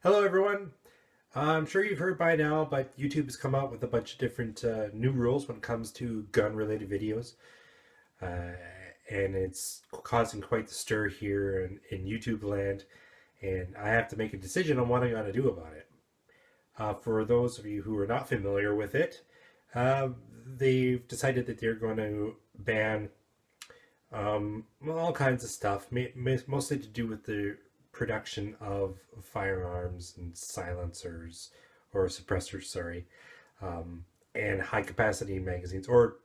Hello everyone. I'm sure you've heard by now, but YouTube has come out with a bunch of different new rules when it comes to gun-related videos. Uh, and it's causing quite the stir here in YouTube land, and I have to make a decision on what I'm going to do about it. For those of you who are not familiar with it, uh, they've decided that they're going to ban all kinds of stuff, mostly to do with the production of firearms and silencers or suppressors, sorry, and high capacity magazines or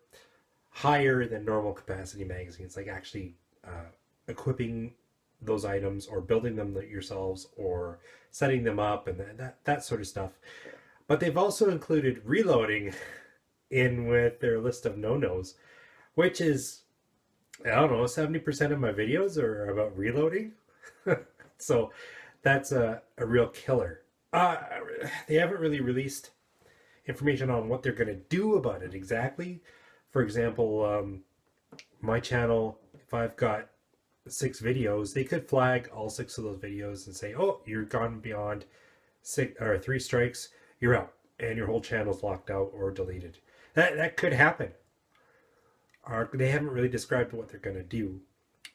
higher than normal capacity magazines, like actually equipping those items or building them yourselves or setting them up and that sort of stuff. But they've also included reloading in with their list of no-nos, which is, I don't know, 70% of my videos are about reloading. So that's a real killer. They haven't really released information on what they're going to do about it exactly. For example, my channel, if I've got 6 videos, they could flag all 6 of those videos and say, oh, you're gone beyond 3 strikes, you're out, and your whole channel's locked out or deleted. That could happen. They haven't really described what they're going to do,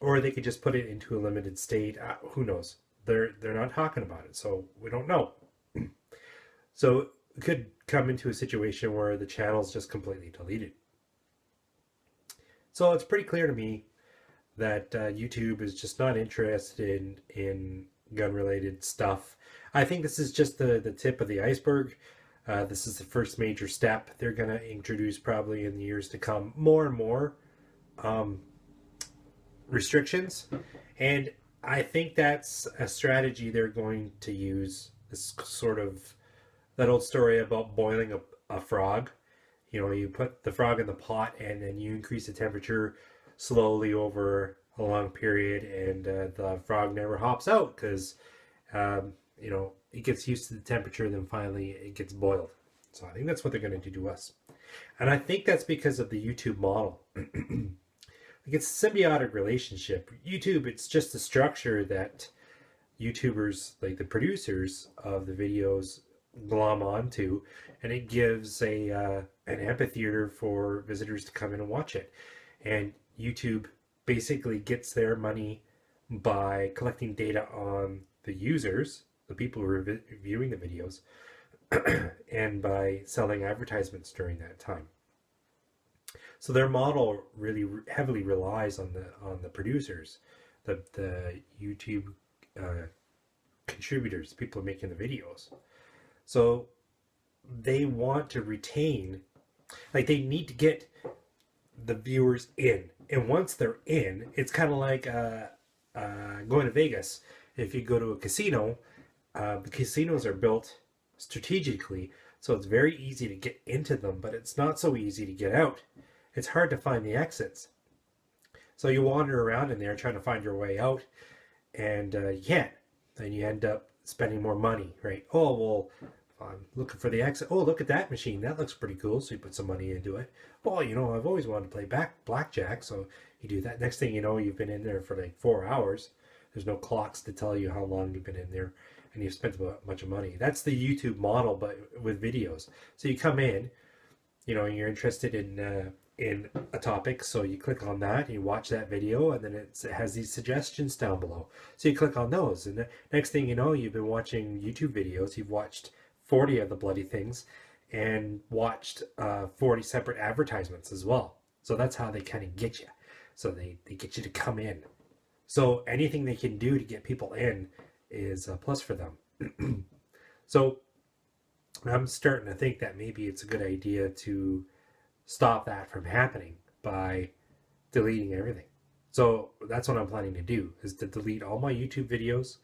or they could just put it into a limited state. Who knows? They're not talking about it, so we don't know. So it could come into a situation where the channel's just completely deleted. So it's pretty clear to me that YouTube is just not interested in gun-related stuff. I think this is just the tip of the iceberg. This is the first major step. They're going to introduce probably in the years to come more and more restrictions. And I think that's a strategy they're going to use. This sort of, that old story about boiling a frog. You know, you put the frog in the pot and then you increase the temperature slowly over a long period, and the frog never hops out because, you know, it gets used to the temperature, then finally it gets boiled. So I think that's what they're going to do to us. And I think that's because of the YouTube model. Like, it's a symbiotic relationship. YouTube, it's just a structure that YouTubers, like the producers of the videos, glom onto, and it gives an amphitheater for visitors to come in and watch it. And YouTube basically gets their money by collecting data on the users, the people who are viewing the videos, and by selling advertisements during that time. So their model really heavily relies on the producers, the YouTube contributors, people making the videos. So they want to retain, like, they need to get the viewers in, and once they're in, it's kind of like going to Vegas. If you go to a casino, the casinos are built strategically, so it's very easy to get into them, but it's not so easy to get out. It's hard to find the exits. So you wander around in there trying to find your way out, and you can't. Then you end up spending more money, right? Oh, well, I'm looking for the exit. Oh, look at that machine. That looks pretty cool. So you put some money into it. Oh, you know, I've always wanted to play blackjack. So you do that. Next thing you know, you've been in there for like 4 hours. There's no clocks to tell you how long you've been in there, and you've spent a bunch of money. That's the YouTube model, but with videos. So you come in, you know, and you're interested in a topic, so you click on that, you watch that video, and then it has these suggestions down below. So you click on those, and the next thing you know, you've been watching YouTube videos. You've watched 40 of the bloody things and watched 40 separate advertisements as well. So that's how they kind of get you. So they get you to come in. So anything they can do to get people in is a plus for them. So I'm starting to think that maybe it's a good idea to stop that from happening by deleting everything. So that's what I'm planning to do, is to delete all my YouTube videos,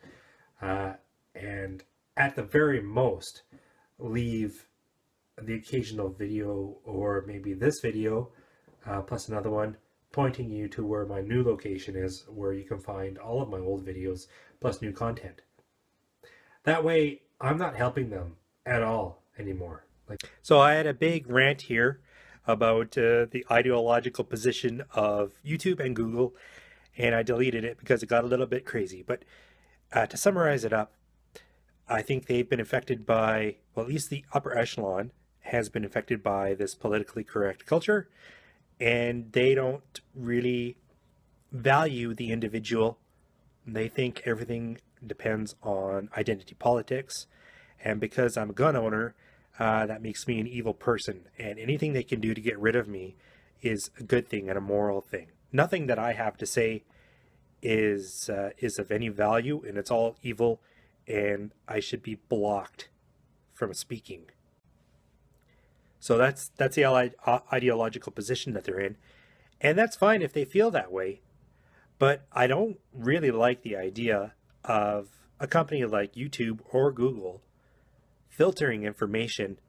and at the very most leave the occasional video, or maybe this video plus another one, pointing you to where my new location is, where you can find all of my old videos plus new content. That way I'm not helping them at all anymore. So I had a big rant here about the ideological position of YouTube and Google, and I deleted it because it got a little bit crazy. But to summarize it up, I think they've been affected by, well, at least the upper echelon has been affected by this politically correct culture, and they don't really value the individual. They think everything depends on identity politics, and because I'm a gun owner, that makes me an evil person, and anything they can do to get rid of me is a good thing and a moral thing. Nothing that I have to say is of any value, and it's all evil, and I should be blocked from speaking. So that's the ideological position that they're in, and that's fine if they feel that way. But I don't really like the idea of a company like YouTube or Google filtering information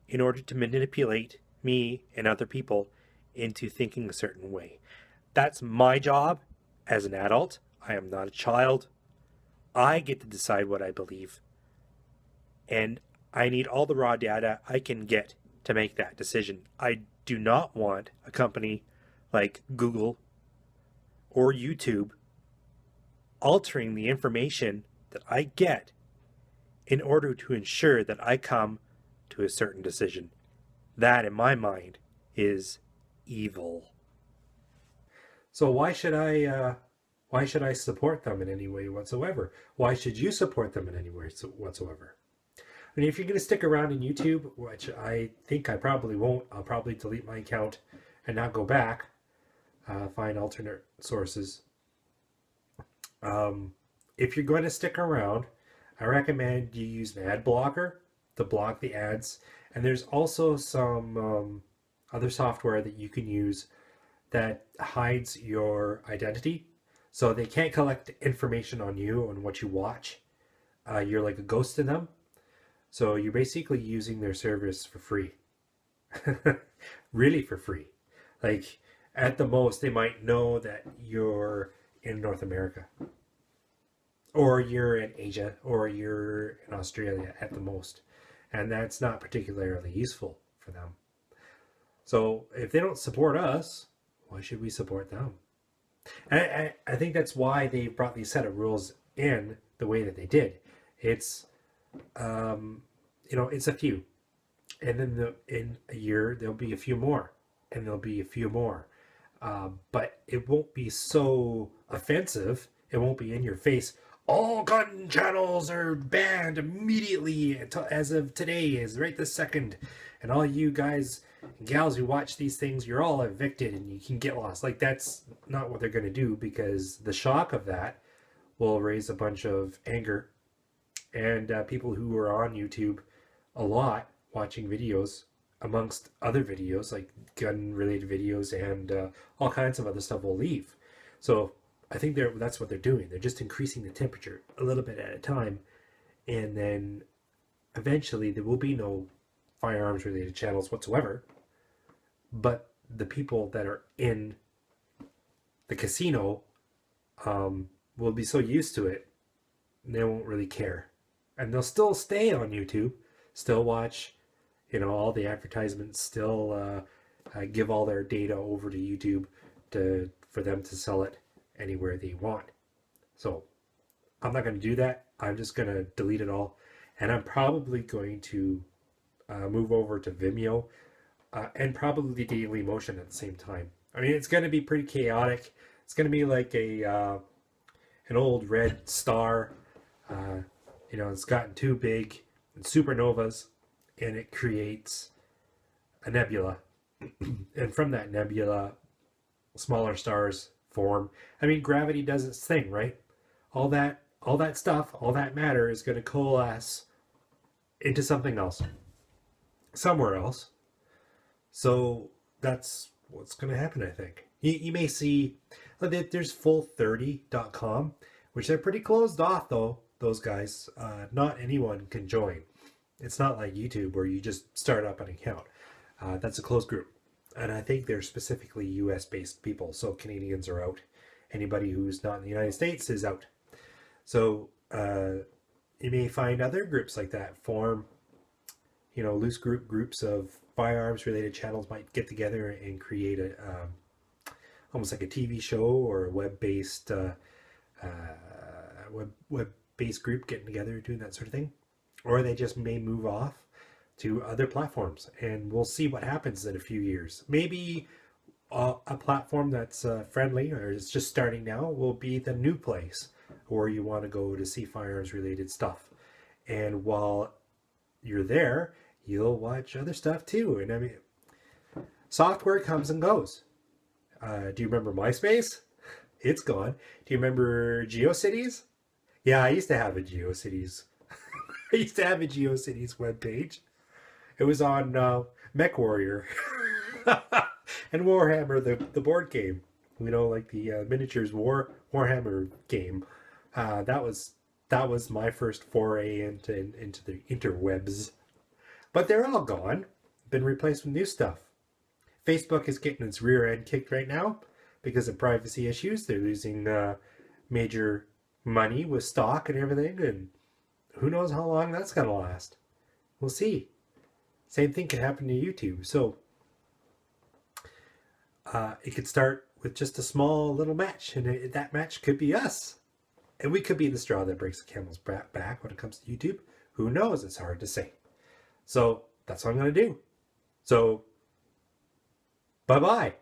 in order to manipulate me and other people into thinking a certain way. That's my job as an adult. I am not a child. I get to decide what I believe. And I need all the raw data I can get to make that decision. I do not want a company like Google or YouTube altering the information that I get in order to ensure that I come to a certain decision. That, in my mind, is evil. So why should I support them in any way whatsoever? Why should you support them in any way whatsoever? I mean, if you're going to stick around in YouTube, which I think I probably won't, I'll probably delete my account and not go back, find alternate sources. If you're going to stick around, I recommend you use an ad blocker to block the ads. And there's also some other software that you can use that hides your identity. So they can't collect information on you and what you watch. You're like a ghost to them. So you're basically using their service for free. Really for free. Like at the most, they might know that you're in North America. Or you're in Asia, or you're in Australia at the most. And that's not particularly useful for them. So if they don't support us, why should we support them? And I think that's why they brought these set of rules in the way that they did. It's, it's a few. And then in a year, there'll be a few more. And there'll be a few more. But it won't be so offensive. It won't be in your face. All gun channels are banned immediately as of today, is right this second. And all you guys and gals who watch these things, you're all evicted and you can get lost. Like, that's not what they're going to do, because the shock of that will raise a bunch of anger. And people who are on YouTube a lot watching videos, amongst other videos, like gun-related videos and all kinds of other stuff, will leave. So I think that's what they're doing. They're just increasing the temperature a little bit at a time, and then eventually there will be no firearms related channels whatsoever. But the people that are in the casino will be so used to it, they won't really care. And they'll still stay on YouTube, still watch, all the advertisements, still give all their data over to YouTube for them to sell it anywhere they want. So I'm not going to do that. I'm just going to delete it all. And I'm probably going to move over to Vimeo and probably Dailymotion at the same time. I mean, it's going to be pretty chaotic. It's going to be like an old red star. It's gotten too big, and supernovas, and it creates a nebula. And from that nebula, smaller stars form. I mean, gravity does its thing, right? All that stuff, all that matter is going to coalesce into something else, somewhere else. So that's what's going to happen, I think. You may see there's full30.com, which they're pretty closed off, though, those guys. Not anyone can join. It's not like YouTube where you just start up an account. That's a closed group. And I think they're specifically US-based people, so Canadians are out. Anybody who's not in the United States is out. So you may find other groups like that form, loose groups of firearms-related channels might get together and create almost like a TV show or a web-based web-based group getting together, doing that sort of thing. or they just may move off to other platforms, and we'll see what happens in a few years. Maybe a platform that's friendly or is just starting now will be the new place where you want to go to see firearms related stuff. And while you're there, you'll watch other stuff too. And I mean, software comes and goes. Do you remember MySpace? It's gone. Do you remember GeoCities? Yeah, I used to have a GeoCities. I used to have a GeoCities webpage. It was on MechWarrior and Warhammer, the board game. You know, like the miniatures Warhammer game. That was my first foray into the interwebs. But they're all gone. Been replaced with new stuff. Facebook is getting its rear end kicked right now because of privacy issues. They're losing major money with stock and everything, and who knows how long that's going to last. We'll see. Same thing could happen to YouTube. So it could start with just a small little match, and that match could be us. And we could be the straw that breaks the camel's back when it comes to YouTube. Who knows? It's hard to say. So that's what I'm going to do. So bye-bye.